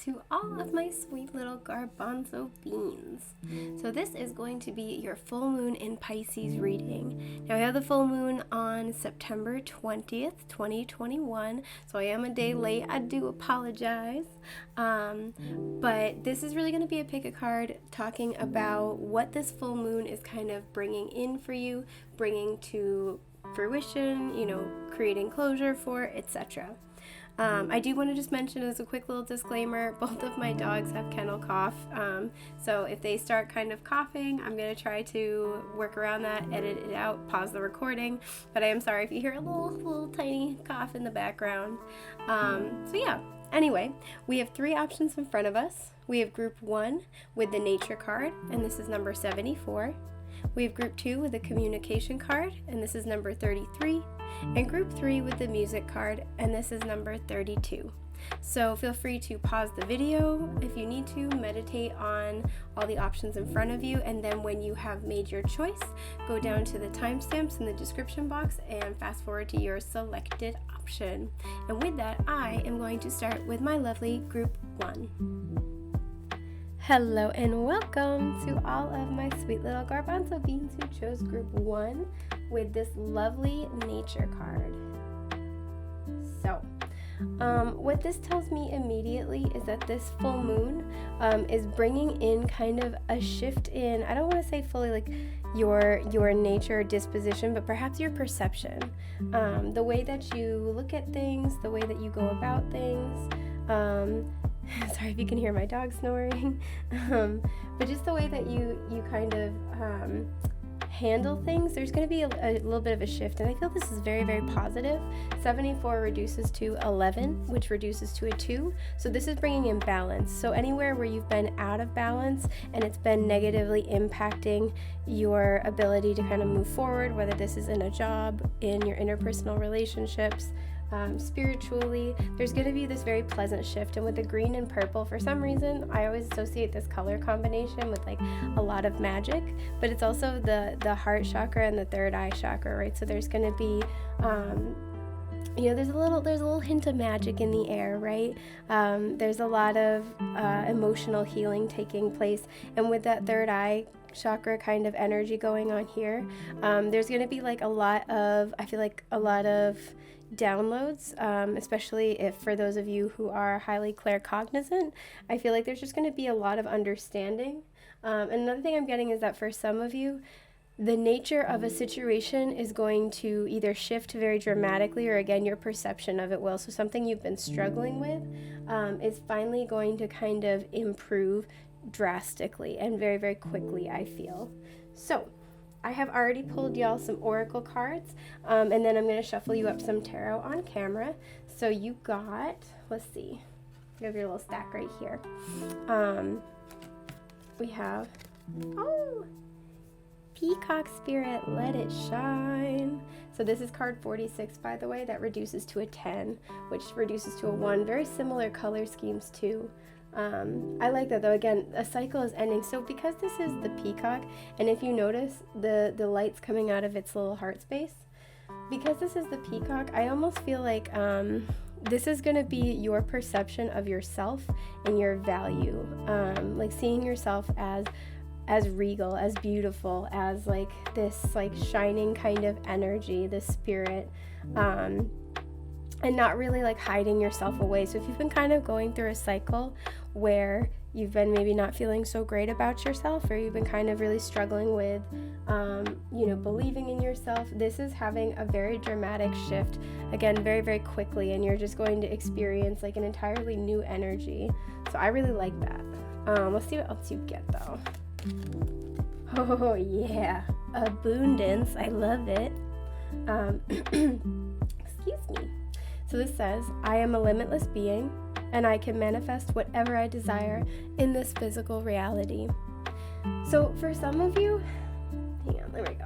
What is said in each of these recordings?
to all of my sweet little garbanzo beans. So this is going to be your full moon in Pisces reading. Now I have the full moon on September 20th, 2021, so I am a day late. I do apologize. But this is really going to be a pick a card talking about what this full moon is kind of bringing in for you, bringing to fruition, creating closure for, etc. I do want to just mention as a quick little disclaimer, both of my dogs have kennel cough, so if they start kind of coughing, I'm going to try to work around that, edit it out, pause the recording, but I am sorry if you hear a little tiny cough in the background. Anyway, we have three options in front of us. We have group 1 with the nature card, and this is number 74. We have group 2 with the communication card, and this is number 33. And group 3 with the music card, and this is number 32. So feel free to pause the video if you need to, meditate on all the options in front of you, and then when you have made your choice, go down to the timestamps in the description box and fast forward to your selected option. And with that, I am going to start with my lovely group 1. Hello and welcome to all of my sweet little garbanzo beans who chose group 1 with this lovely nature card. So, what this tells me immediately is that this full moon is bringing in kind of a shift in, I don't want to say fully like your nature or disposition, but perhaps your perception. The way that you look at things, the way that you go about things. Sorry if you can hear my dog snoring, but just the way that you kind of handle things, there's going to be a little bit of a shift, and I feel this is very, very positive. 74 reduces to 11, which reduces to a 2, so this is bringing in balance. So anywhere where you've been out of balance and it's been negatively impacting your ability to kind of move forward, whether this is in a job, in your interpersonal relationships, spiritually, there's going to be this very pleasant shift. And with the green and purple, for some reason I always associate this color combination with like a lot of magic, but it's also the heart chakra and the third eye chakra, right? So there's going to be there's a little hint of magic in the air, right? There's a lot of emotional healing taking place, and with that third eye chakra kind of energy going on here, there's going to be like a lot of downloads, especially if for those of you who are highly claircognizant. I feel like there's just going to be a lot of understanding. And another thing I'm getting is that for some of you, the nature of a situation is going to either shift very dramatically, or again, your perception of it will. So something you've been struggling with is finally going to kind of improve drastically and very, very quickly, I feel. So I have already pulled y'all some oracle cards, and then I'm going to shuffle you up some tarot on camera. So you got, let's see, you have your little stack right here. We have, Peacock Spirit, Let It Shine. So this is card 46, by the way, that reduces to a 10, which reduces to a 1. Very similar color schemes too. I like that though. Again, a cycle is ending. So because this is the peacock, and if you notice the light's coming out of its little heart space, because this is the peacock, I almost feel like this is going to be your perception of yourself and your value, like seeing yourself as regal, as beautiful, as like this like shining kind of energy, this spirit, and not really like hiding yourself away. So if you've been kind of going through a cycle where you've been maybe not feeling so great about yourself, or you've been kind of really struggling with, believing in yourself, this is having a very dramatic shift, again, very, very quickly, and you're just going to experience like an entirely new energy. So I really like that. Let's see what else you get though. Oh yeah, abundance. I love it. Excuse me. So this says, I am a limitless being, and I can manifest whatever I desire in this physical reality. So for some of you, hang on, there we go.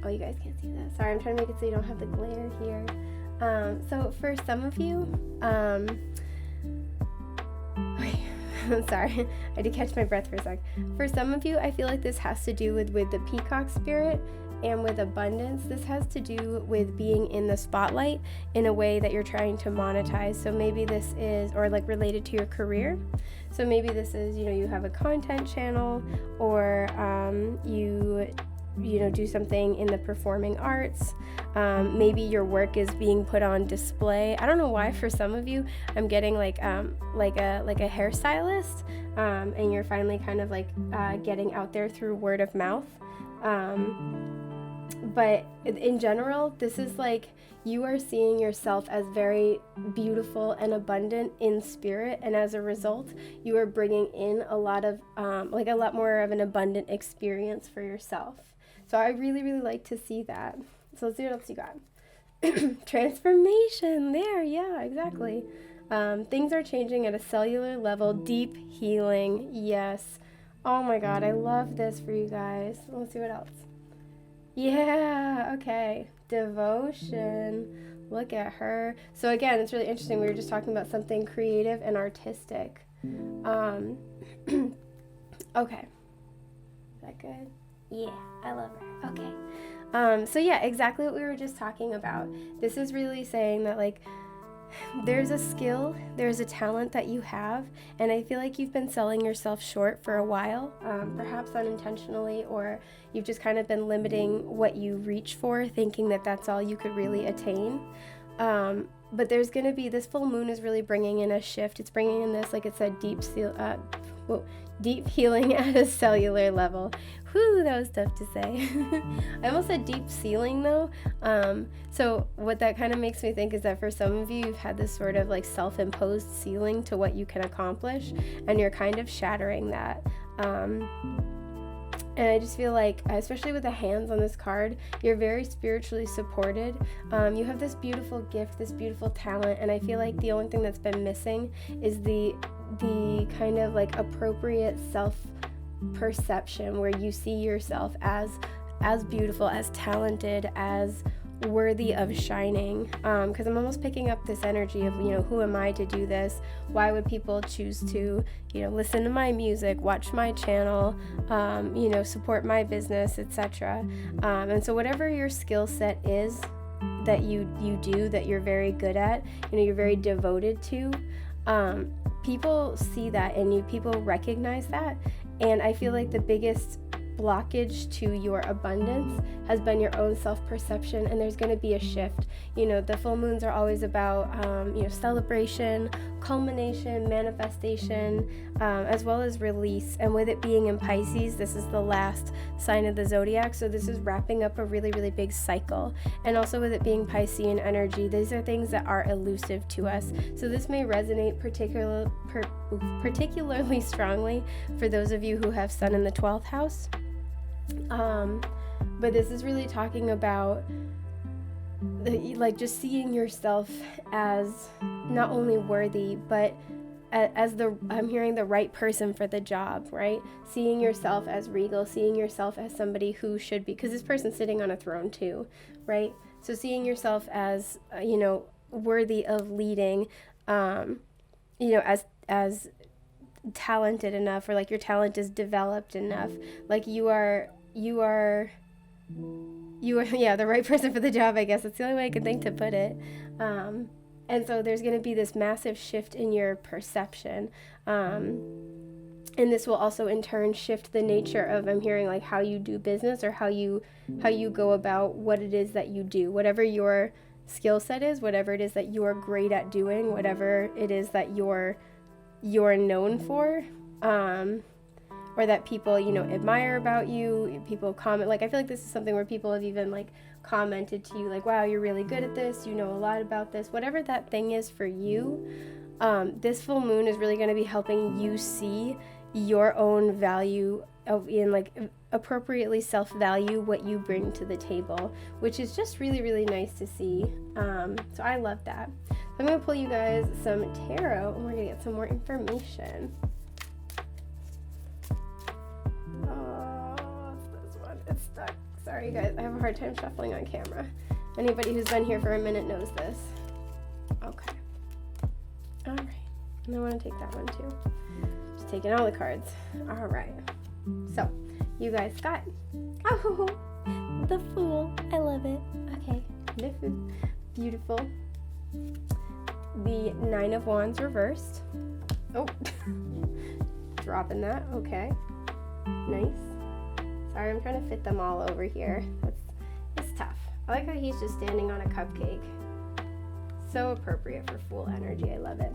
Oh, you guys can't see that. Sorry, I'm trying to make it so you don't have the glare here. So for some of you, sorry, I had to catch my breath for a sec. For some of you, I feel like this has to do with the peacock spirit and with abundance, this has to do with being in the spotlight in a way that you're trying to monetize. So maybe this is, or like related to your career. So maybe this is, you have a content channel, or you do something in the performing arts. Maybe your work is being put on display. I don't know why for some of you I'm getting like a hairstylist, and you're finally kind of like getting out there through word of mouth. But in general, this is like you are seeing yourself as very beautiful and abundant in spirit, and as a result, you are bringing in a lot more of an abundant experience for yourself. So I really, really like to see that. So let's see what else you got. Transformation. There, yeah, exactly. Things are changing at a cellular level. Deep healing. Yes. Oh my God, I love this for you guys. Let's see what else. Yeah, okay. Devotion. Look at her. So again, it's really interesting. We were just talking about something creative and artistic. Okay. Is that good? Yeah, I love her. Okay. So yeah, exactly what we were just talking about. This is really saying that like there's a skill, there's a talent that you have, and I feel like you've been selling yourself short for a while, perhaps unintentionally, or you've just kind of been limiting what you reach for, thinking that that's all you could really attain. But there's going to be, this full moon is really bringing in a shift. It's bringing in this, like it said, deep healing at a cellular level. Whew, that was tough to say. I almost said deep ceiling though. So what that kind of makes me think is that for some of you, you've had this sort of like self-imposed ceiling to what you can accomplish, and you're kind of shattering that. And I just feel like, especially with the hands on this card, you're very spiritually supported. You have this beautiful gift, this beautiful talent, and I feel like the only thing that's been missing is the kind of like appropriate self-perception where you see yourself as beautiful, as talented, as worthy of shining, because I'm almost picking up this energy of, who am I to do this? Why would people choose to, listen to my music, watch my channel, support my business, etc. And so whatever your skill set is that you do, that you're very good at, you're very devoted to, people see that in you, people recognize that, and I feel like the biggest blockage to your abundance has been your own self-perception, and there's going to be a shift. The full moons are always about celebration, culmination, manifestation, as well as release. And with it being in Pisces, this is the last sign of the zodiac, so this is wrapping up a really, really big cycle. And also with it being Piscean energy, these are things that are elusive to us, so this may resonate particularly strongly for those of you who have Sun in the 12th house. But this is really talking about just seeing yourself as not only worthy, but as I'm hearing the right person for the job, right? Seeing yourself as regal, seeing yourself as somebody who should be, because this person's sitting on a throne too, right? So seeing yourself as, worthy of leading, as talented enough, or like your talent is developed enough, like you are the right person for the job, I guess. That's the only way I can think to put it. And so there's going to be this massive shift in your perception. And this will also in turn shift the nature of, I'm hearing, like how you do business, or how you go about what it is that you do, whatever your skill set is, whatever it is that you're great at doing, whatever it is that you're known for, or that people, admire about you, people comment. Like, I feel like this is something where people have even, like, commented to you, like, wow, you're really good at this, you know a lot about this, whatever that thing is for you. This full moon is really going to be helping you see your own value appropriately self-value what you bring to the table, which is just really, really nice to see. So I love that. So I'm going to pull you guys some tarot, and we're going to get some more information. It's stuck. Sorry guys, I have a hard time shuffling on camera. Anybody who's been here for a minute knows this. Okay. Alright. And I want to take that one too. Just taking all the cards. Alright. So, you guys got the Fool. I love it. Okay, this is beautiful. The Nine of Wands reversed. Oh, dropping that. Okay, nice. Sorry, I'm trying to fit them all over here. It's tough. I like how he's just standing on a cupcake. So appropriate for Fool energy. I love it.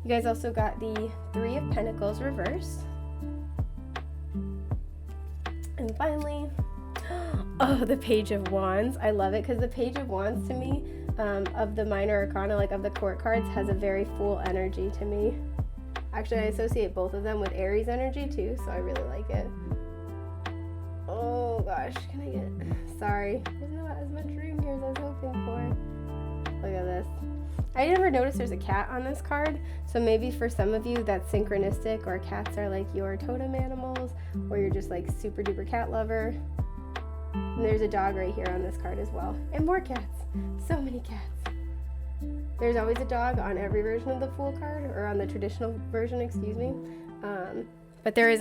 You guys also got the Three of Pentacles reversed. And finally, oh, the Page of Wands. I love it because the Page of Wands to me, of the minor arcana, like of the court cards, has a very Fool energy to me. Actually, I associate both of them with Aries energy too, so I really like it. Oh gosh, can I get... Sorry, there's not as much room here as I was hoping for. Look at this. I never noticed there's a cat on this card, so maybe for some of you that's synchronistic, or cats are like your totem animals, or you're just like super duper cat lover. And there's a dog right here on this card as well. And more cats. So many cats. There's always a dog on every version of the Fool card, or on the traditional version, excuse me. But there's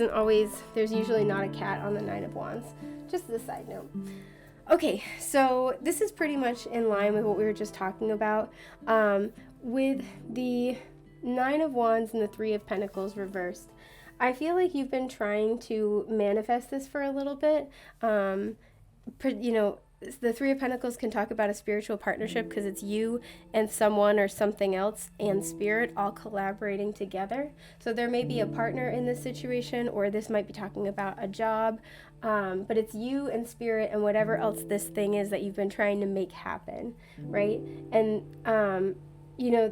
usually not a cat on the Nine of Wands. Just as a side note. Okay, so this is pretty much in line with what we were just talking about. With the Nine of Wands and the Three of Pentacles reversed, I feel like you've been trying to manifest this for a little bit. The Three of Pentacles can talk about a spiritual partnership because it's you and someone or something else and spirit all collaborating together. So there may be a partner in this situation, or this might be talking about a job, but it's you and spirit and whatever else this thing is that you've been trying to make happen, right? And,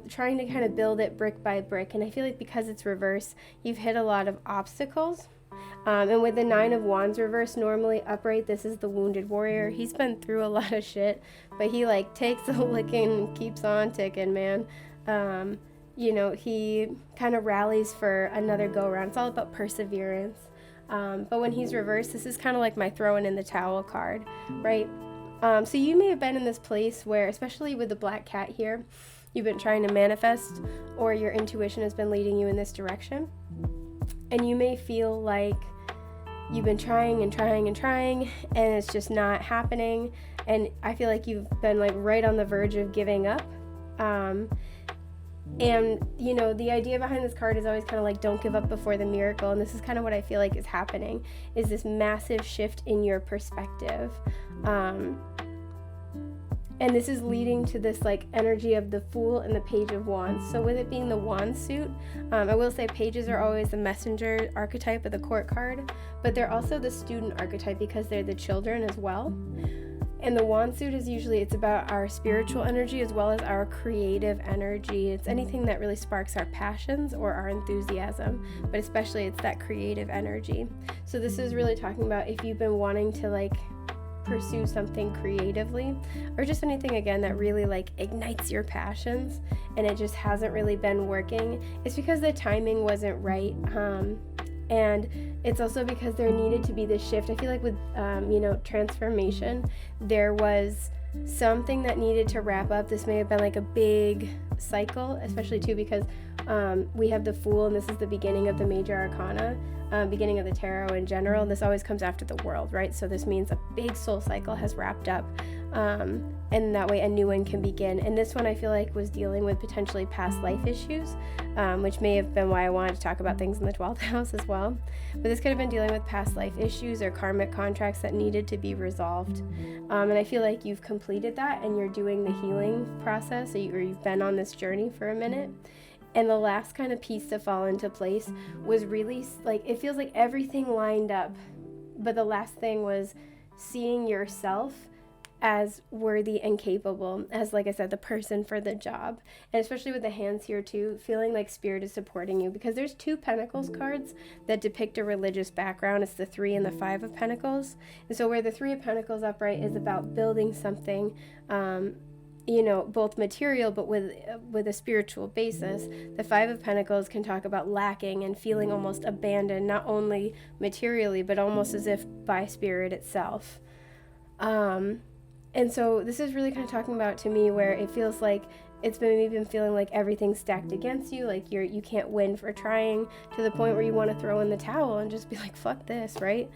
trying to kind of build it brick by brick. And I feel like because it's reverse, you've hit a lot of obstacles. And with the Nine of Wands reversed, normally upright, this is the wounded warrior. He's been through a lot of shit, but he takes a licking and keeps on ticking, man. He kind of rallies for another go around. It's all about perseverance. But when he's reversed, this is kind of like my throwing in the towel card, right? So you may have been in this place where, especially with the black cat here, you've been trying to manifest, or your intuition has been leading you in this direction. And you may feel like you've been trying and trying and trying, and it's just not happening. And I feel like you've been right on the verge of giving up. The idea behind this card is always kind of don't give up before the miracle. And this is kind of what I feel like is happening, is this massive shift in your perspective. And this is leading to this energy of the Fool and the Page of Wands. So with it being the Wand suit, I will say pages are always the messenger archetype of the court card, but they're also the student archetype because they're the children as well. And the Wand suit is it's about our spiritual energy as well as our creative energy. It's anything that really sparks our passions or our enthusiasm, but especially it's that creative energy. So this is really talking about if you've been wanting to pursue something creatively, or just anything again that really ignites your passions, and it just hasn't really been working. It's because the timing wasn't right, and it's also because there needed to be this shift. I feel like with transformation, there was something that needed to wrap up. This may have been a big cycle, especially too because we have the Fool, and this is the beginning of the major arcana, beginning of the tarot in general. This always comes after the World, right? So this means a big soul cycle has wrapped up, and that way a new one can begin. And this one I feel like was dealing with potentially past life issues, which may have been why I wanted to talk about things in the 12th house as well. But this could have been dealing with past life issues or karmic contracts that needed to be resolved. And I feel like you've completed that, and you're doing the healing process, or you've been on this journey for a minute. And the last kind of piece to fall into place was really it feels like everything lined up, but the last thing was seeing yourself as worthy and capable, as like I said, the person for the job. And especially with the hands here too, feeling like spirit is supporting you, because there's two Pentacles cards that depict a religious background. It's the 3 and the 5 of Pentacles. And so where the 3 of Pentacles upright is about building something, both material but with a spiritual basis, the 5 of Pentacles can talk about lacking and feeling almost abandoned, not only materially but almost as if by spirit itself. And so this is really kind of talking about, to me, where it feels like it's been feeling like everything's stacked against you, like you can't win for trying, to the point where you want to throw in the towel and just be like, fuck this, right?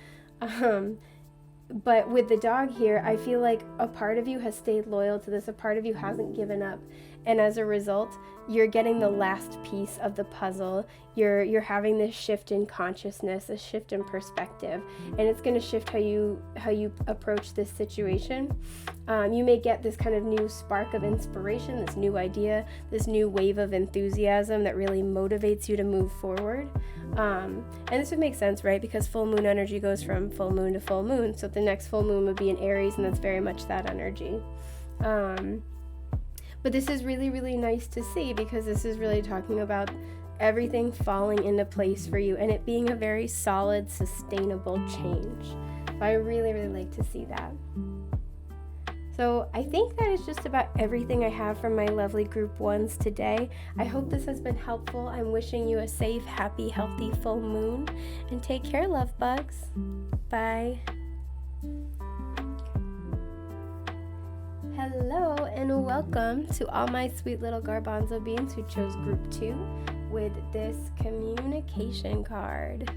But with the dog here, I feel like a part of you has stayed loyal to this, a part of you hasn't given up. And as a result, you're getting the last piece of the puzzle. You're having this shift in consciousness, a shift in perspective, and it's going to shift how you approach this situation. You may get this kind of new spark of inspiration, this new idea, this new wave of enthusiasm that really motivates you to move forward. And this would make sense, right? Because full moon energy goes from full moon to full moon. So the next full moon would be in Aries, and that's very much that energy. But this is really, really nice to see, because this is really talking about everything falling into place for you and it being a very solid, sustainable change. So I really, really like to see that. So I think that is just about everything I have from my lovely group ones today. I hope this has been helpful. I'm wishing you a safe, happy, healthy full moon. And take care, love bugs. Bye. Hello and welcome to all my sweet little garbanzo beans who chose group 2 with this communication card.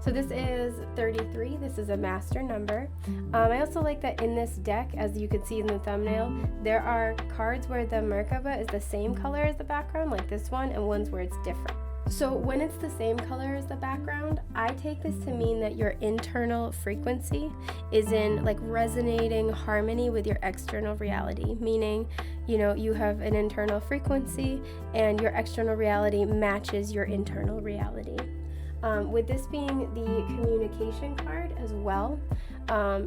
So this is 33. This is a master number. I also like that in this deck, as you can see in the thumbnail, there are cards where the Merkaba is the same color as the background, like this one, and ones where it's different. So when it's the same color as the background, I take this to mean that your internal frequency is in like resonating harmony with your external reality, meaning, you have an internal frequency and your external reality matches your internal reality. With this being the communication card as well,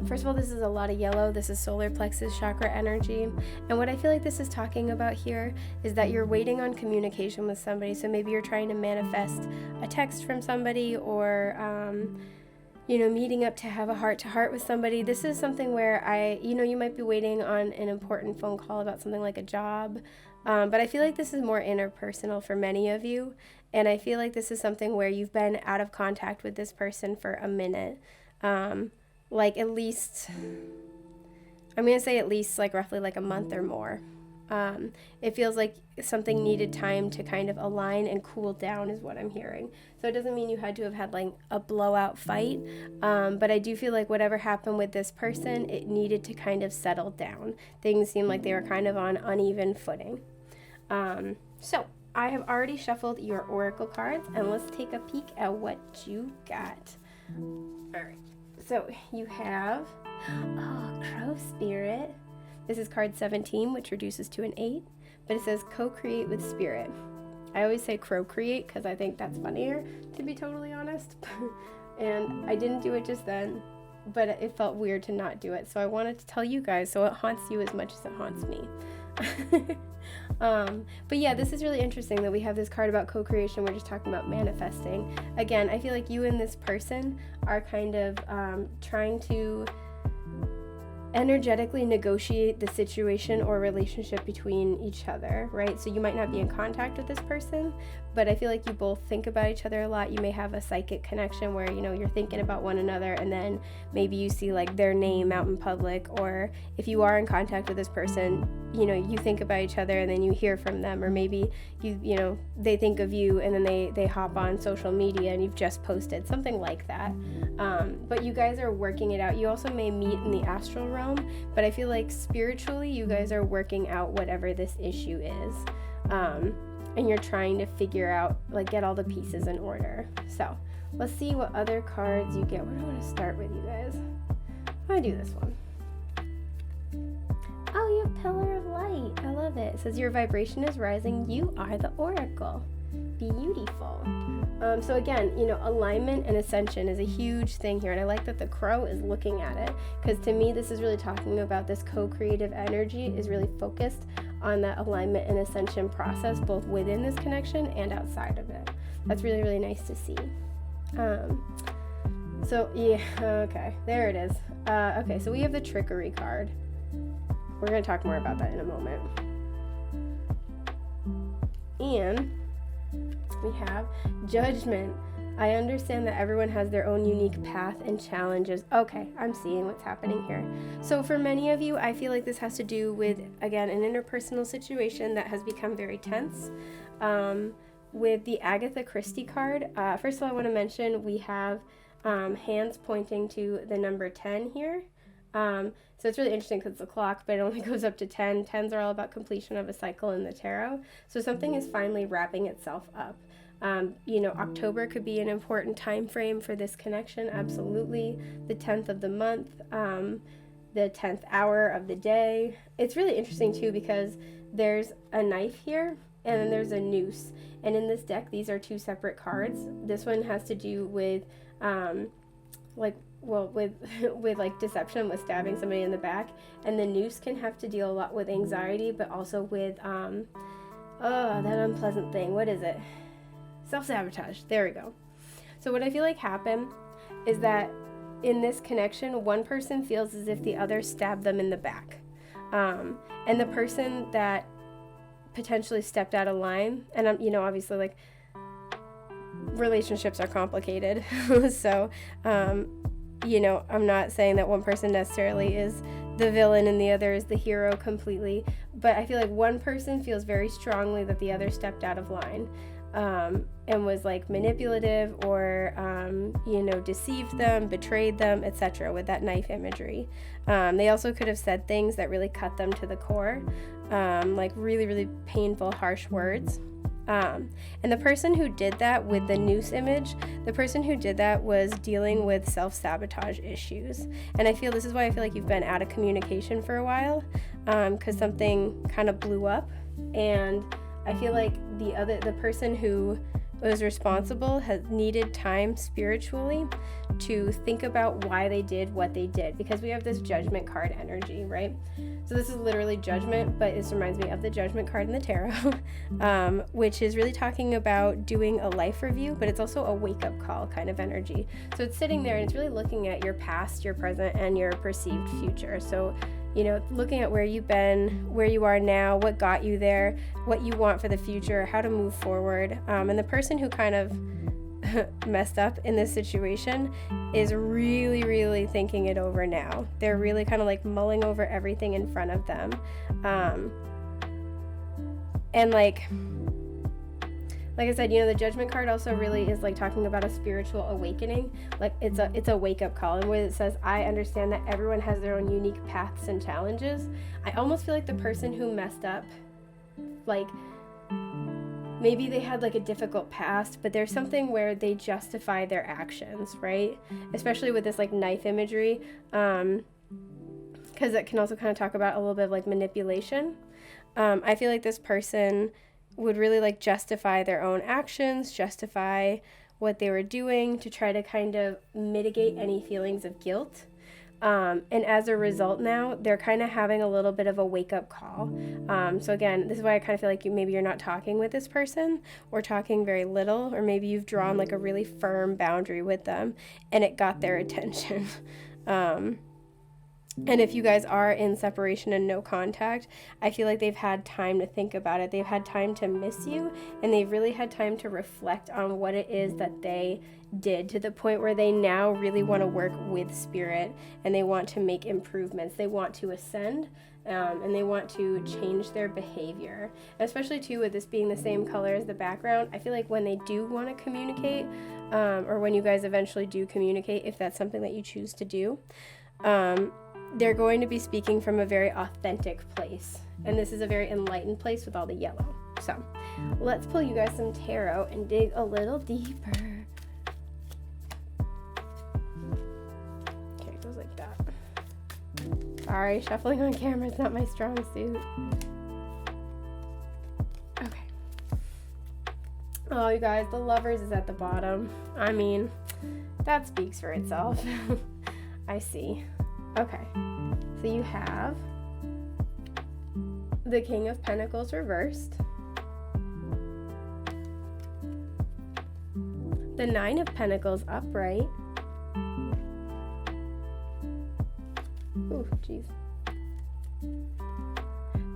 first of all, this is a lot of yellow. This is solar plexus chakra energy. And what I feel like this is talking about here is that you're waiting on communication with somebody. So maybe you're trying to manifest a text from somebody, or, meeting up to have a heart-to-heart with somebody. This is something where you might be waiting on an important phone call about something like a job. But I feel like this is more interpersonal for many of you. And I feel like this is something where you've been out of contact with this person for a minute. Like at least, I'm going to say at least like roughly like a month or more. It feels like something needed time to kind of align and cool down is what I'm hearing. So it doesn't mean you had to have had like a blowout fight, but I do feel like whatever happened with this person, it needed to kind of settle down. Things seemed like they were kind of on uneven footing. So I have already shuffled your oracle cards, and let's take a peek at what you got. All right. So you have, Crow Spirit. This is card 17, which reduces to an 8, but it says co-create with spirit. I always say crow-create because I think that's funnier, to be totally honest. And I didn't do it just then, but it felt weird to not do it. So I wanted to tell you guys so it haunts you as much as it haunts me. But yeah, this is really interesting that we have this card about co-creation. We're just talking about manifesting. Again, I feel like you and this person are kind of trying to energetically negotiate the situation or relationship between each other, right? So you might not be in contact with this person, but I feel like you both think about each other a lot. You may have a psychic connection where, you're thinking about one another, and then maybe you see like their name out in public, or if you are in contact with this person, you think about each other and then you hear from them, or maybe they think of you and then they hop on social media and you've just posted something like that. But you guys are working it out. You also may meet in the astral realm, but I feel like spiritually you guys are working out whatever this issue is. And you're trying to figure out, like, get all the pieces in order. So let's see what other cards you get. Where do I want to start with, you guys? I'm going to do this one. Oh, you have Pillar of Light. I love it. It says your vibration is rising. You are the oracle. Beautiful. So again, alignment and ascension is a huge thing here. And I like that the crow is looking at it, because to me, this is really talking about this co-creative energy is really focused on that alignment and ascension process, both within this connection and outside of it. That's really, really nice to see. So yeah, okay, there it is. Okay, so we have the trickery card. We're going to talk more about that in a moment. And we have judgment. I understand that everyone has their own unique path and challenges. Okay, I'm seeing what's happening here. So for many of you, I feel like this has to do with, again, an interpersonal situation that has become very tense. With the Agatha Christie card, first of all, I want to mention we have hands pointing to the number 10 here. So it's really interesting because it's a clock, but it only goes up to 10. 10s are all about completion of a cycle in the tarot. So something is finally wrapping itself up. October could be an important time frame for this connection, absolutely. The 10th of the month, the 10th hour of the day. It's really interesting too because there's a knife here and then there's a noose. And in this deck, these are two separate cards. This one has to do with with like deception, with stabbing somebody in the back, and the noose can have to deal a lot with anxiety, but also with that unpleasant thing. What is it? Self-sabotage. There we go. So what I feel like happened is that in this connection, one person feels as if the other stabbed them in the back, and the person that potentially stepped out of line, and obviously like relationships are complicated, so I'm not saying that one person necessarily is the villain and the other is the hero completely, but I feel like one person feels very strongly that the other stepped out of line, and was like manipulative or deceived them, betrayed them, etc. with that knife imagery. They also could have said things that really cut them to the core, like really, really painful, harsh words. And the person who did that with the noose image, the person who did that was dealing with self-sabotage issues. And I feel this is why I feel like you've been out of communication for a while, because something kind of blew up. And I feel like the person who was responsible has needed time spiritually to think about why they did what they did, because we have this judgment card energy, right? So this is literally judgment, but this reminds me of the judgment card in the tarot, which is really talking about doing a life review, but it's also a wake-up call kind of energy. So it's sitting there and it's really looking at your past, your present, and your perceived future. So looking at where you've been, where you are now, what got you there, what you want for the future, how to move forward. And the person who kind of messed up in this situation is really, really thinking it over now. They're really kind of like mulling over everything in front of them. And like I said, the judgment card also really is like talking about a spiritual awakening. Like it's a wake-up call, and where it says, I understand that everyone has their own unique paths and challenges. I almost feel like the person who messed up, like maybe they had like a difficult past, but there's something where they justify their actions, right? Especially with this like knife imagery, because it can also kind of talk about a little bit of like manipulation. I feel like this person would really like justify their own actions, justify what they were doing to try to kind of mitigate any feelings of guilt. And as a result now, they're kind of having a little bit of a wake-up call. So again, this is why I kind of feel like maybe you're not talking with this person, or talking very little, or maybe you've drawn like a really firm boundary with them and it got their attention. And if you guys are in separation and no contact, I feel like they've had time to think about it. They've had time to miss you, and they've really had time to reflect on what it is that they did, to the point where they now really want to work with spirit, and they want to make improvements. They want to ascend, and they want to change their behavior. And especially too with this being the same color as the background, I feel like when they do want to communicate, or when you guys eventually do communicate, if that's something that you choose to do, they're going to be speaking from a very authentic place. And this is a very enlightened place with all the yellow. So let's pull you guys some tarot and dig a little deeper. Okay, it goes like that. Sorry, shuffling on camera is not my strong suit. Okay. Oh, you guys, the Lovers is at the bottom. I mean, that speaks for itself. I see. Okay, so you have the King of Pentacles reversed, the Nine of Pentacles upright, ooh, jeez,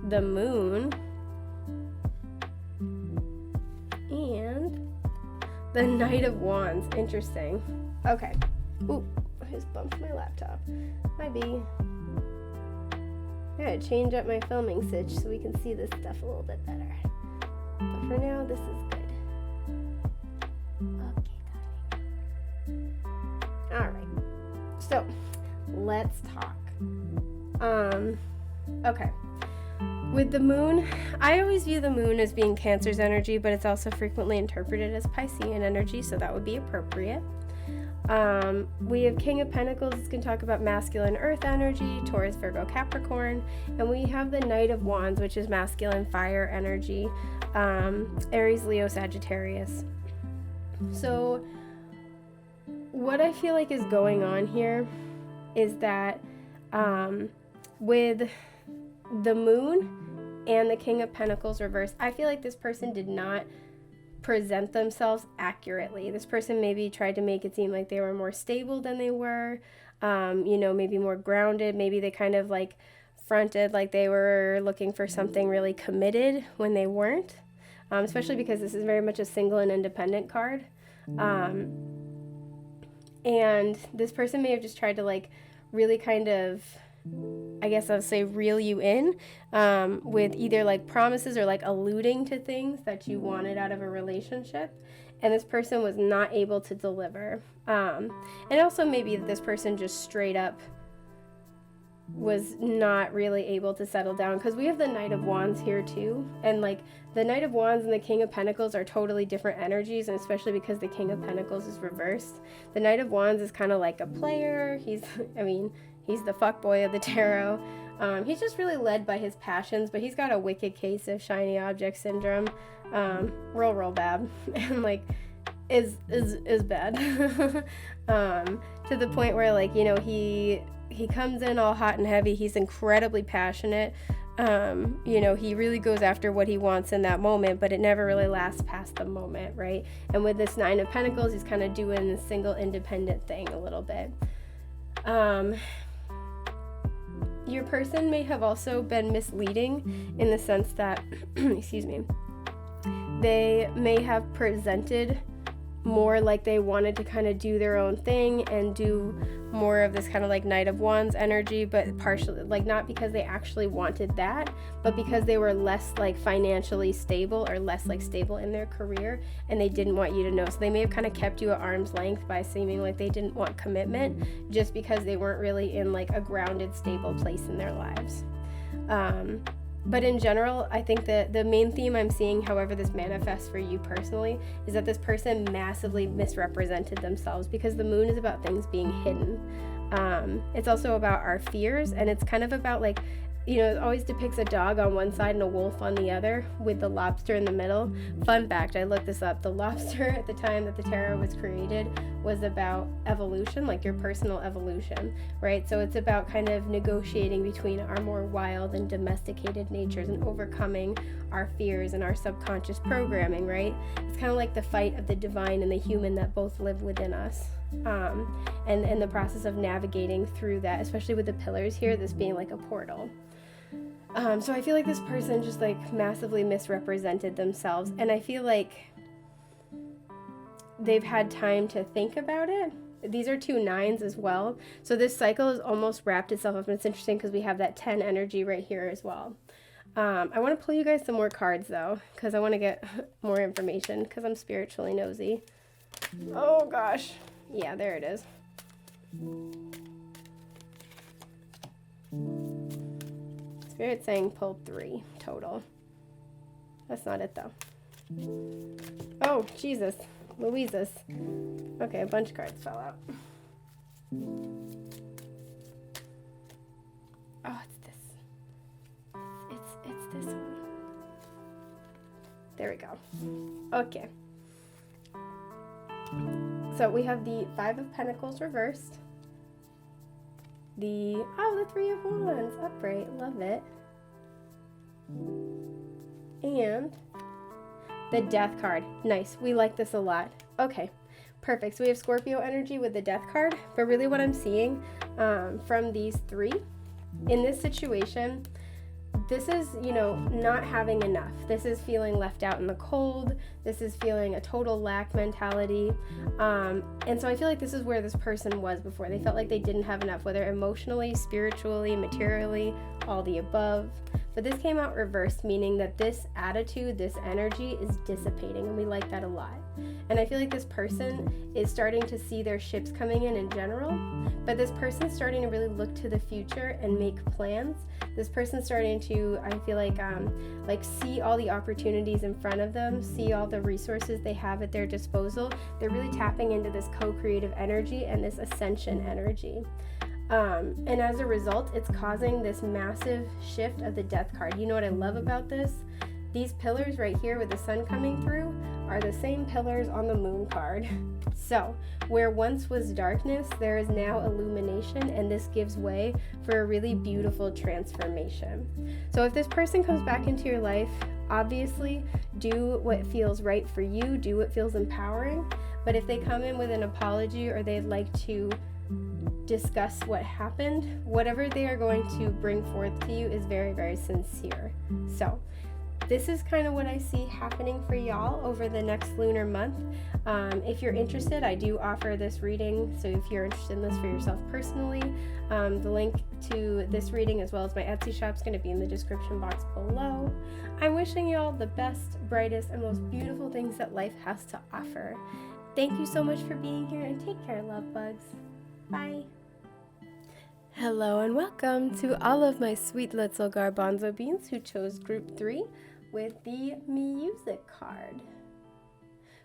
the Moon, and the Knight of Wands. Interesting. Okay. Ooh, I just bumped my laptop. Might be. I gotta change up my filming sitch so we can see this stuff a little bit better. But for now, this is good. Okay, darling. So let's talk. Okay. With the moon, I always view the moon as being Cancer's energy, but it's also frequently interpreted as Piscean energy, so that would be appropriate. We have King of Pentacles. It's going to talk about masculine earth energy, Taurus, Virgo, Capricorn. And we have the Knight of Wands, which is masculine fire energy, Aries, Leo, Sagittarius. So what I feel like is going on here is that with the moon and the King of Pentacles reversed, I feel like this person did not present themselves accurately. This person maybe tried to make it seem like they were more stable than they were, maybe more grounded. Maybe they kind of like fronted like they were looking for something really committed when they weren't, especially because this is very much a single and independent card. And this person may have just tried to like really kind of, I guess I'll say, reel you in with either like promises or like alluding to things that you wanted out of a relationship, and this person was not able to deliver. And also maybe this person just straight up was not really able to settle down, because we have the Knight of Wands here too, and like the Knight of Wands and the King of Pentacles are totally different energies, and especially because the King of Pentacles is reversed. The Knight of Wands is kind of like a player. He's the fuckboy of the tarot. He's just really led by his passions, but he's got a wicked case of shiny object syndrome, real bad, and like is bad to the point where like, he comes in all hot and heavy. He's incredibly passionate. He really goes after what he wants in that moment, but it never really lasts past the moment, right? And with this Nine of Pentacles, he's kind of doing the single independent thing a little bit. Your person may have also been misleading in the sense that, they may have presented more like they wanted to kind of do their own thing and do more of this kind of like Knight of Wands energy, but partially like not because they actually wanted that, but because they were less like financially stable or less like stable in their career, and they didn't want you to know. So they may have kind of kept you at arm's length by seeming like they didn't want commitment, just because they weren't really in like a grounded, stable place in their lives. But in general, I think that the main theme I'm seeing, however this manifests for you personally, is that this person massively misrepresented themselves, because the moon is about things being hidden. It's also about our fears, and it's kind of about like, it always depicts a dog on one side and a wolf on the other, with the lobster in the middle. Fun fact, I looked this up. The lobster at the time that the tarot was created was about evolution, like your personal evolution, right? So it's about kind of negotiating between our more wild and domesticated natures and overcoming our fears and our subconscious programming, right? It's kind of like the fight of the divine and the human that both live within us. And the process of navigating through that, especially with the pillars here, this being like a portal. So I feel like this person just like massively misrepresented themselves, and I feel like they've had time to think about it. These are 2 9s as well, so this cycle has almost wrapped itself up, and it's interesting because we have that 10 energy right here as well. I want to pull you guys some more cards though, because I want to get more information, because I'm spiritually nosy. Oh gosh, yeah, there it is. Spirit saying pull 3 total. That's not it though. Oh, Jesus. Louises. Okay, a bunch of cards fell out. Oh, it's this. It's this one. There we go. Okay. So we have the 5 of Pentacles reversed. The 3 of Wands upright, love it. And the Death card, nice, we like this a lot. Okay, perfect. So we have Scorpio energy with the Death card, but really what I'm seeing from these 3 in this situation, this is, not having enough. This is feeling left out in the cold. This is feeling a total lack mentality. And so I feel like this is where this person was before. They felt like they didn't have enough, whether emotionally, spiritually, materially, all the above. but this came out reversed, meaning that this attitude, this energy is dissipating, and we like that a lot. And I feel like this person is starting to see their ships coming in general, but this person's starting to really look to the future and make plans. This person's starting to, I feel like see all the opportunities in front of them, see all the resources they have at their disposal. They're really tapping into this co-creative energy and this ascension energy. And as a result, it's causing this massive shift of the death card. You know what I love about this? These pillars right here with the sun coming through are the same pillars on the moon card. So where once was darkness, there is now illumination, and this gives way for a really beautiful transformation. So if this person comes back into your life, obviously do what feels right for you, do what feels empowering. But if they come in with an apology or they'd like to discuss what happened, whatever they are going to bring forth to you is very, very sincere. So this is kind of what I see happening for y'all over the next lunar month. If you're interested, I do offer this reading. So if you're interested in this for yourself personally, the link to this reading as well as my Etsy shop is going to be in the description box below. I'm wishing y'all the best, brightest, and most beautiful things that life has to offer. Thank you so much for being here, and take care, love bugs. Bye. Hello and welcome to all of my sweet little garbanzo beans who chose group 3 with the music card.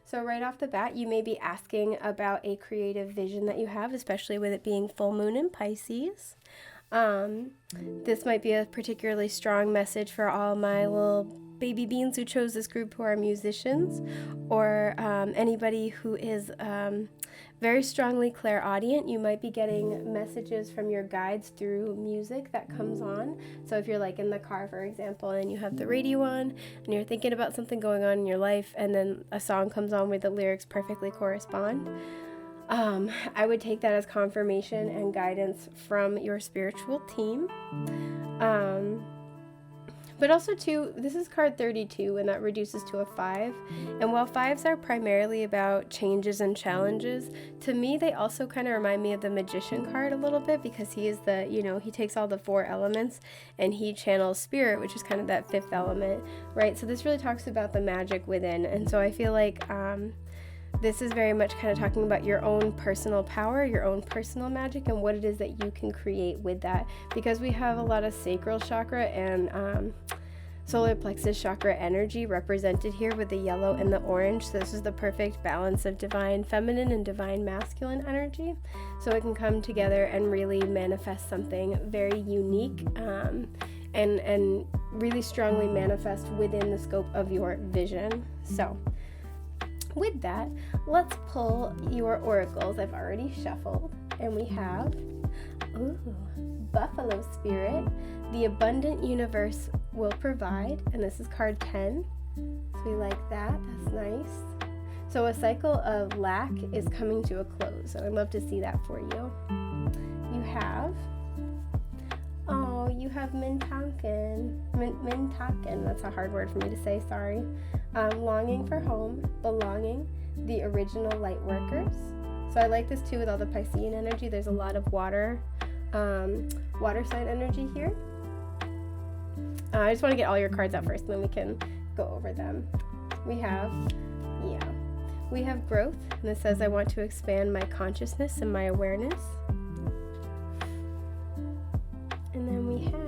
So right off the bat, you may be asking about a creative vision that you have, especially with it being full moon in Pisces. This might be a particularly strong message for all my little baby beans who chose this group who are musicians, or anybody who is very strongly clairaudient. You might be getting messages from your guides through music that comes on. So if you're like in the car, for example, and you have the radio on and you're thinking about something going on in your life, and then a song comes on where the lyrics perfectly correspond, I would take that as confirmation and guidance from your spiritual team. But also too, this is card 32, and that reduces to a 5. And while 5s are primarily about changes and challenges, to me they also kind of remind me of the Magician card a little bit, because he is the, he takes all the 4 elements and he channels spirit, which is kind of that 5th element, right? So this really talks about the magic within. And so I feel like this is very much kind of talking about your own personal power, your own personal magic, and what it is that you can create with that. Because we have a lot of sacral chakra and solar plexus chakra energy represented here with the yellow and the orange. So this is the perfect balance of divine feminine and divine masculine energy. So it can come together and really manifest something very unique and really strongly manifest within the scope of your vision. So with that, let's pull your oracles. I've already shuffled, and we have, Buffalo Spirit, the abundant universe will provide, and this is card 10, so we like that, that's nice. So a cycle of lack is coming to a close, and I'd love to see that for you. You have Mintaken, that's a hard word for me to say, sorry. Longing for home, belonging, the original light workers. So I like this too with all the Piscean energy. There's a lot of water sign energy here. I just want to get all your cards out first, and then we can go over them. We have growth, and this says I want to expand my consciousness and my awareness. And then we have,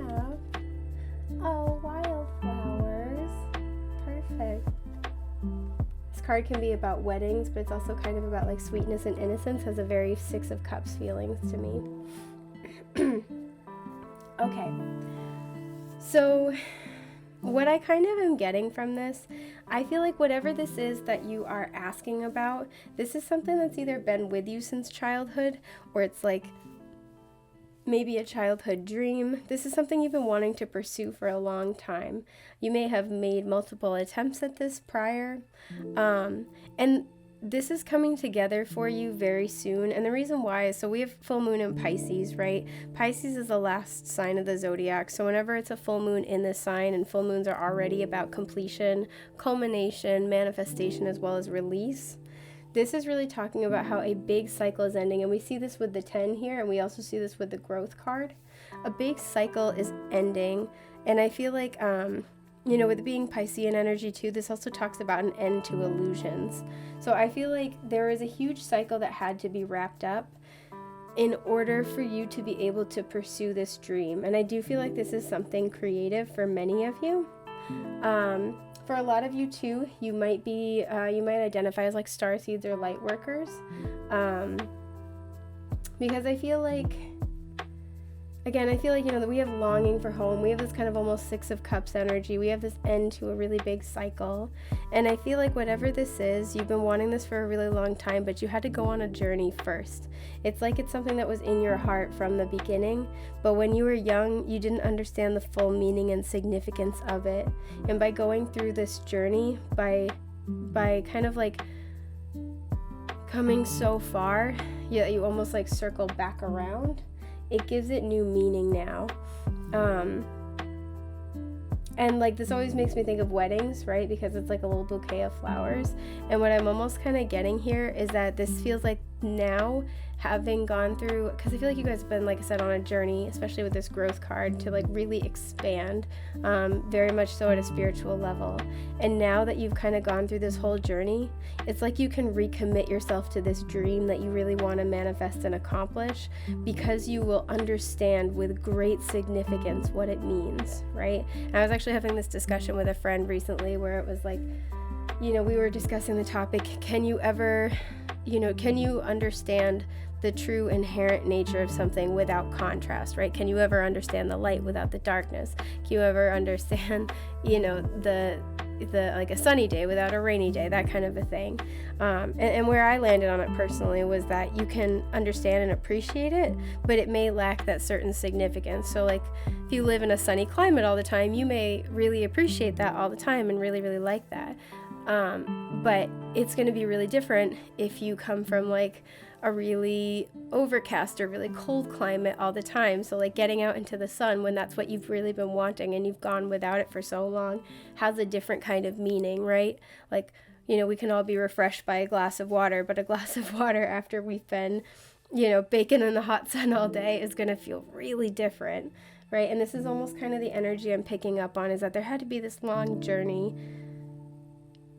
wildflowers. Perfect. This card can be about weddings, but it's also kind of about like sweetness and innocence. Has a very 6 of Cups feelings to me. Okay. So what I kind of am getting from this, I feel like whatever this is that you are asking about, this is something that's either been with you since childhood, or it's like maybe a childhood dream. This is something you've been wanting to pursue for a long time. You may have made multiple attempts at this prior, and this is coming together for you very soon. And the reason why is, so we have full moon in Pisces, right? Pisces is the last sign of the zodiac. So whenever it's a full moon in this sign, and full moons are already about completion, culmination, manifestation, as well as release, this is really talking about how a big cycle is ending. And we see this with the 10 here, and we also see this with the growth card. A big cycle is ending, And I feel like, you know, with it being Piscean energy too, this also talks about an end to illusions. So I feel like there is a huge cycle that had to be wrapped up in order for you to be able to pursue this dream. And I do feel like this is something creative for many of you. For a lot of you too, you might identify as like starseeds or light workers. Because I feel like, you know, that we have longing for home. We have this kind of almost Six of Cups energy. We have this end to a really big cycle. And I feel like whatever this is, you've been wanting this for a really long time, but you had to go on a journey first. It's like it's something that was in your heart from the beginning, but when you were young, you didn't understand the full meaning and significance of it. And by going through this journey, by kind of like coming so far, you almost like circle back around. It gives it new meaning now. And like this always makes me think of weddings, right? Because it's like a little bouquet of flowers. And what I'm almost kind of getting here is that this feels like now, having gone through, because I feel like you guys have been, like I said, on a journey, especially with this growth card, to like really expand, very much so at a spiritual level. And now that you've kind of gone through this whole journey, it's like you can recommit yourself to this dream that you really want to manifest and accomplish, because you will understand with great significance what it means, right? And I was actually having this discussion with a friend recently where it was like, you know, we were discussing the topic, can you understand the true inherent nature of something without contrast, right? Can you ever understand the light without the darkness? Can you ever understand, you know, the like a sunny day without a rainy day, that kind of a thing? And where I landed on it personally was that you can understand and appreciate it, but it may lack that certain significance. So like if you live in a sunny climate all the time, you may really appreciate that all the time and really, really like that. But it's going to be really different if you come from like a really overcast or really cold climate all the time. So like getting out into the sun when that's what you've really been wanting and you've gone without it for so long has a different kind of meaning, right? Like, you know, we can all be refreshed by a glass of water, but a glass of water after we've been, you know, baking in the hot sun all day is going to feel really different, right? And this is almost kind of the energy I'm picking up on, is that there had to be this long journey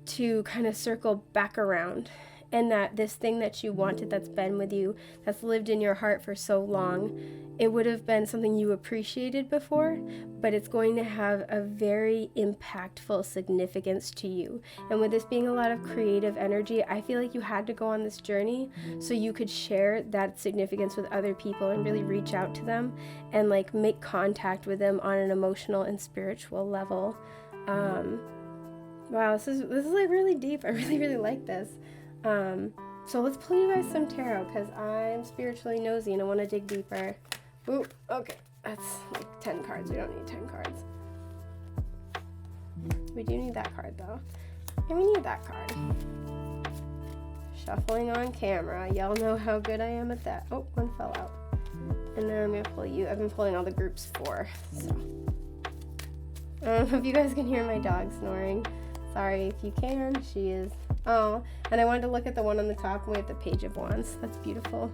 to kind of circle back around, and that this thing that you wanted, that's been with you, that's lived in your heart for so long, it would have been something you appreciated before, but it's going to have a very impactful significance to you. And with this being a lot of creative energy, I feel like you had to go on this journey so you could share that significance with other people and really reach out to them and like make contact with them on an emotional and spiritual level. Wow, this is like really deep. I really, really like this. So let's pull you guys some tarot, because I'm spiritually nosy and I want to dig deeper. Ooh, okay, that's like 10 cards. We don't need 10 cards. We do need that card though. And we need that card. Shuffling on camera. Y'all know how good I am at that. Oh, one fell out. And then I'm going to pull you. I've been pulling all the groups 4. So I don't know if you guys can hear my dog snoring. Sorry if you can. She is. Oh, and I wanted to look at the one on the top, and we have the Page of Wands. That's beautiful.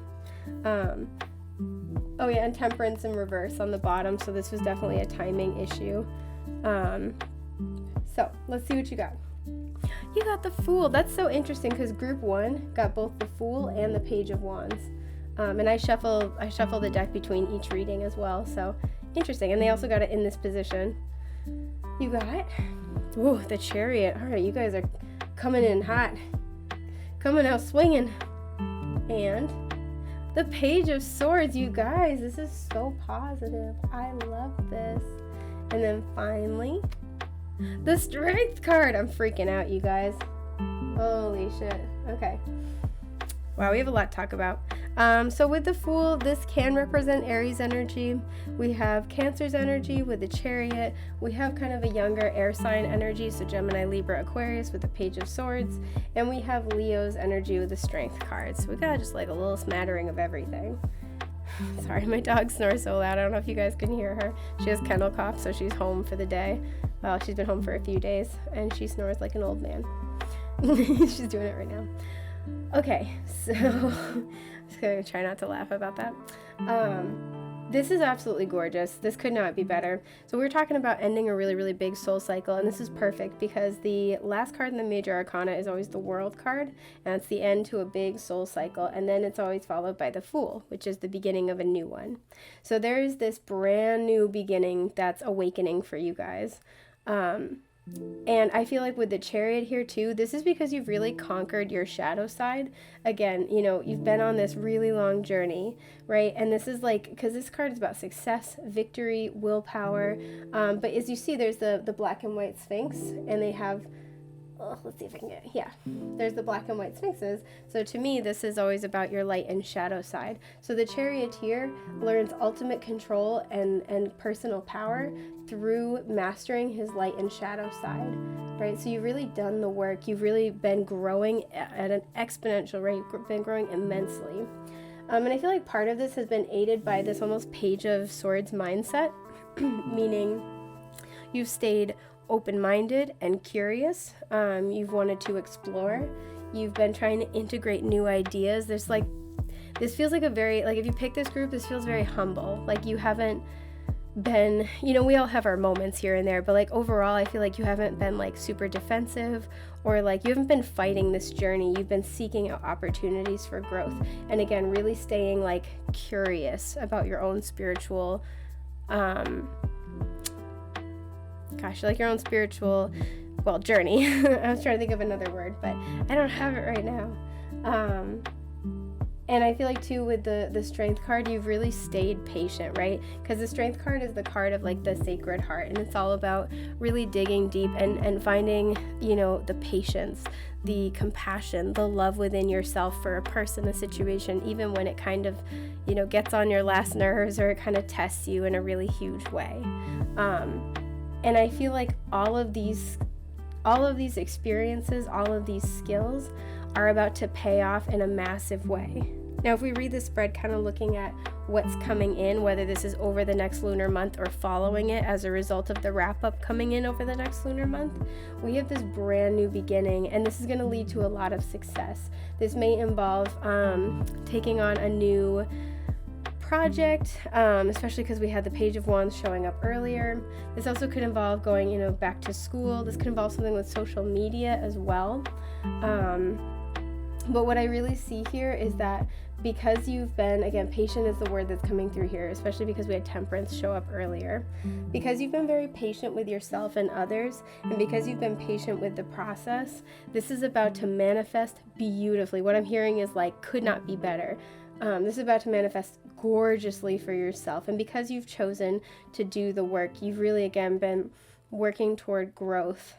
Oh yeah, and Temperance in reverse on the bottom, so this was definitely a timing issue. So let's see what you got. You got the Fool. That's so interesting, because group 1 got both the Fool and the Page of Wands. And I shuffle the deck between each reading as well, so interesting. And they also got it in this position. You got, ooh, the Chariot. All right, you guys are coming in hot, coming out swinging. And the Page of Swords, you guys, this is so positive. I love this. And then finally, the Strength card. I'm freaking out, you guys. Holy shit. Okay. Wow, we have a lot to talk about. So with the Fool, this can represent Aries energy. We have Cancer's energy with the Chariot. We have kind of a younger air sign energy, so Gemini, Libra, Aquarius with the Page of Swords. And we have Leo's energy with the Strength card. So we got just like a little smattering of everything. Sorry, my dog snores so loud. I don't know if you guys can hear her. She has kennel cough, so she's home for the day. Well, she's been home for a few days, and she snores like an old man. She's doing it right now. Okay, so I'm just gonna try not to laugh about that. This is absolutely gorgeous. This could not be better. So we're talking about ending a really, really big soul cycle, and this is perfect because the last card in the major arcana is always the World card, and it's the end to a big soul cycle, and then it's always followed by the Fool, which is the beginning of a new one. So there is this brand new beginning that's awakening for you guys. And I feel like with the Chariot here too, this is because you've really conquered your shadow side. Again, you know, you've been on this really long journey, right? And this is like, because this card is about success, victory, willpower. But as you see, there's the black and white Sphinx, and they have, let's see if I can get, yeah, there's the black and white Sphinxes. So to me, this is always about your light and shadow side. So the Charioteer learns ultimate control and personal power through mastering his light and shadow side, right? So you've really done the work. You've really been growing at an exponential rate. You've been growing immensely. And I feel like part of this has been aided by this almost Page of Swords mindset, meaning you've stayed open-minded and curious. You've wanted to explore. You've been trying to integrate new ideas. This feels like a very, like if you pick this group, this feels very humble. Like you haven't been, you know, we all have our moments here and there, but like overall, I feel like you haven't been like super defensive, or like you haven't been fighting this journey. You've been seeking out opportunities for growth. And again, really staying like curious about your own spiritual, like your own spiritual, journey. I was trying to think of another word, but I don't have it right now. And I feel like too with the Strength card, you've really stayed patient, right? Because the Strength card is the card of like the Sacred Heart, and it's all about really digging deep and finding, you know, the patience, the compassion, the love within yourself for a person, a situation, even when it kind of, you know, gets on your last nerves or it kind of tests you in a really huge way. And I feel like all of these experiences, all of these skills are about to pay off in a massive way. Now, if we read the spread kind of looking at what's coming in, whether this is over the next lunar month or following it as a result of the wrap-up coming in over the next lunar month, we have this brand new beginning, and this is going to lead to a lot of success. This may involve taking on a new project, especially because we had the Page of Wands showing up earlier. This also could involve going, you know, back to school. This could involve something with social media as well. But what I really see here is that because you've been, again, patient is the word that's coming through here, especially because we had Temperance show up earlier. Because you've been very patient with yourself and others, and because you've been patient with the process, this is about to manifest beautifully. What I'm hearing is like, could not be better. This is about to manifest gorgeously for yourself. And because you've chosen to do the work, you've really, again, been working toward growth.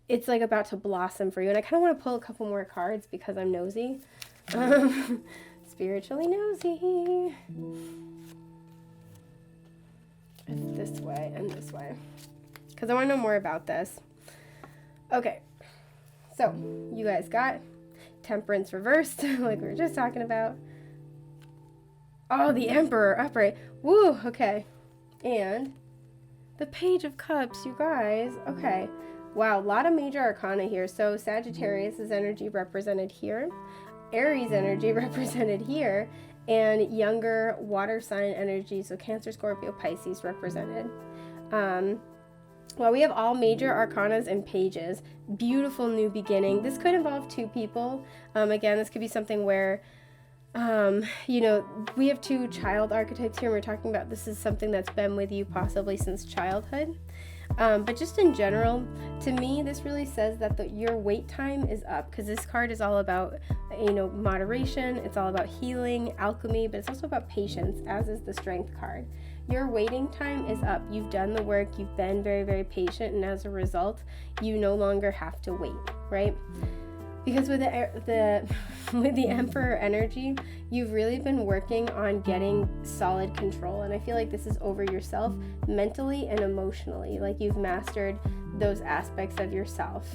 It's like about to blossom for you. And I kind of want to pull a couple more cards because I'm nosy. Spiritually nosy. It's this way and this way, because I want to know more about this. Okay, so you guys got Temperance reversed, like we were just talking about. Oh, the Emperor upright. Woo, okay. And the Page of Cups, you guys. Okay. Wow, a lot of major arcana here. So Sagittarius is energy represented here, Aries energy represented here, and younger water sign energy, so Cancer, Scorpio, Pisces represented. Well, we have all major arcanas and pages. Beautiful new beginning. This could involve two people. Again, this could be something where, you know, we have two child archetypes here. And we're talking about this is something that's been with you possibly since childhood. But just in general, to me, this really says that your wait time is up, because this card is all about, you know, moderation. It's all about healing, alchemy, but it's also about patience, as is the Strength card. Your waiting time is up. You've done the work. You've been very, very patient, and as a result, you no longer have to wait, right? Because with the Emperor energy, you've really been working on getting solid control, and I feel like this is over yourself mentally and emotionally. Like you've mastered those aspects of yourself.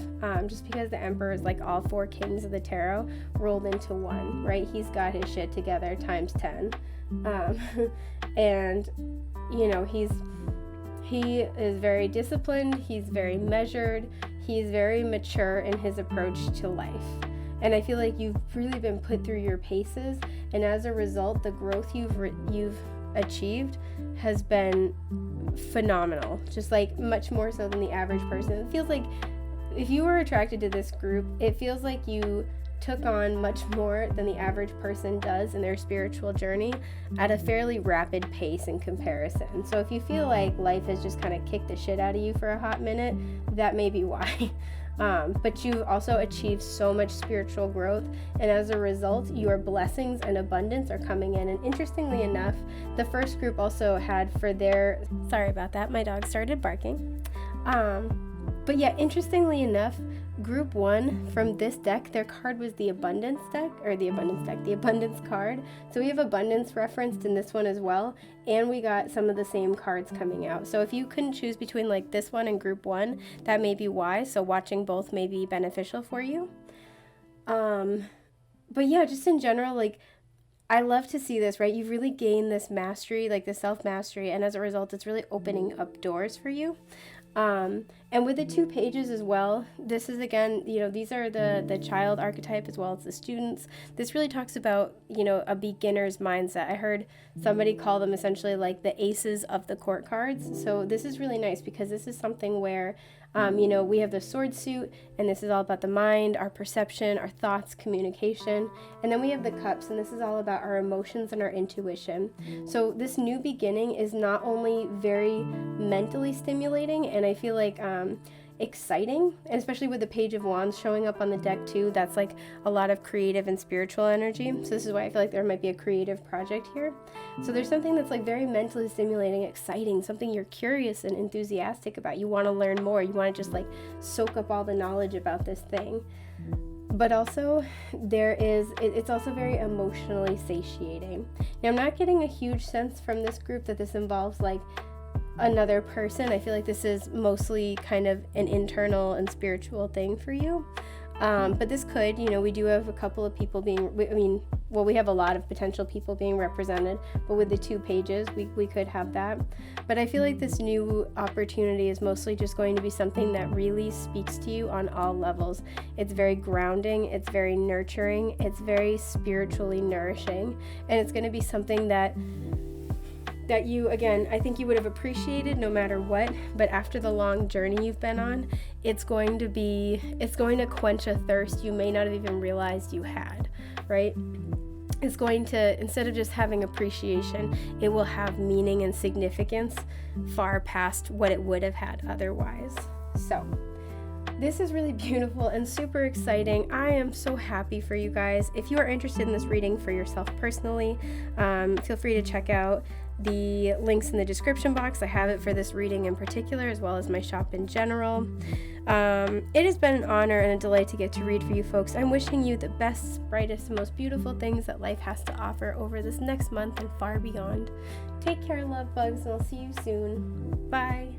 Just because the Emperor is like all four kings of the tarot rolled into one, right? He's got his shit together times 10, and you know he is very disciplined. He's very measured. He's very mature in his approach to life. And I feel like you've really been put through your paces, and as a result, the growth you've achieved has been phenomenal, just like much more so than the average person. It feels like if you were attracted to this group, it feels like you took on much more than the average person does in their spiritual journey at a fairly rapid pace in comparison. So if you feel like life has just kind of kicked the shit out of you for a hot minute, that may be why. But you've also achieved so much spiritual growth, and as a result, your blessings and abundance are coming in. And interestingly enough, the first group also had for their, sorry about that, my dog started barking. But yeah, interestingly enough, group 1 from this deck, their card was the abundance card. So we have abundance referenced in this one as well, and we got some of the same cards coming out. So if you couldn't choose between like this one and group 1, that may be why. So watching both may be beneficial for you. But yeah, just in general, like, I love to see this, right? You've really gained this mastery, like the self-mastery, and as a result, it's really opening up doors for you. And with the 2 pages as well, this is again, these are the child archetype as well as the students. This really talks about, a beginner's mindset. I heard somebody call them essentially like the aces of the court cards. So this is really nice because this is something where, we have the sword suit, and this is all about the mind, our perception, our thoughts, communication. And then we have the cups, and this is all about our emotions and our intuition. So this new beginning is not only very mentally stimulating, and I feel like exciting, and especially with the Page of Wands showing up on the deck too, that's like a lot of creative and spiritual energy. So this is why I feel like there might be a creative project here. So there's something that's like very mentally stimulating, exciting, something you're curious and enthusiastic about. You want to learn more. You want to just like soak up all the knowledge about this thing. But also it's also very emotionally satiating. Now, I'm not getting a huge sense from this group that this involves like another person. I feel like this is mostly kind of an internal and spiritual thing for you. But this could, we do have a couple of people we have a lot of potential people being represented, but with the 2 pages, we could have that. But I feel like this new opportunity is mostly just going to be something that really speaks to you on all levels. It's very grounding, it's very nurturing, it's very spiritually nourishing, and it's going to be something that you, again, I think you would have appreciated no matter what, but after the long journey you've been on, it's going to quench a thirst you may not have even realized you had, right? It's going to, instead of just having appreciation, it will have meaning and significance far past what it would have had otherwise. So this is really beautiful and super exciting. I am so happy for you guys. If you are interested in this reading for yourself personally, feel free to check out the links in the description box. I have it for this reading in particular, as well as my shop in general. It has been an honor and a delight to get to read for you folks. I'm wishing you the best, brightest, and most beautiful things that life has to offer over this next month and far beyond. Take care, love bugs, and I'll see you soon. Bye.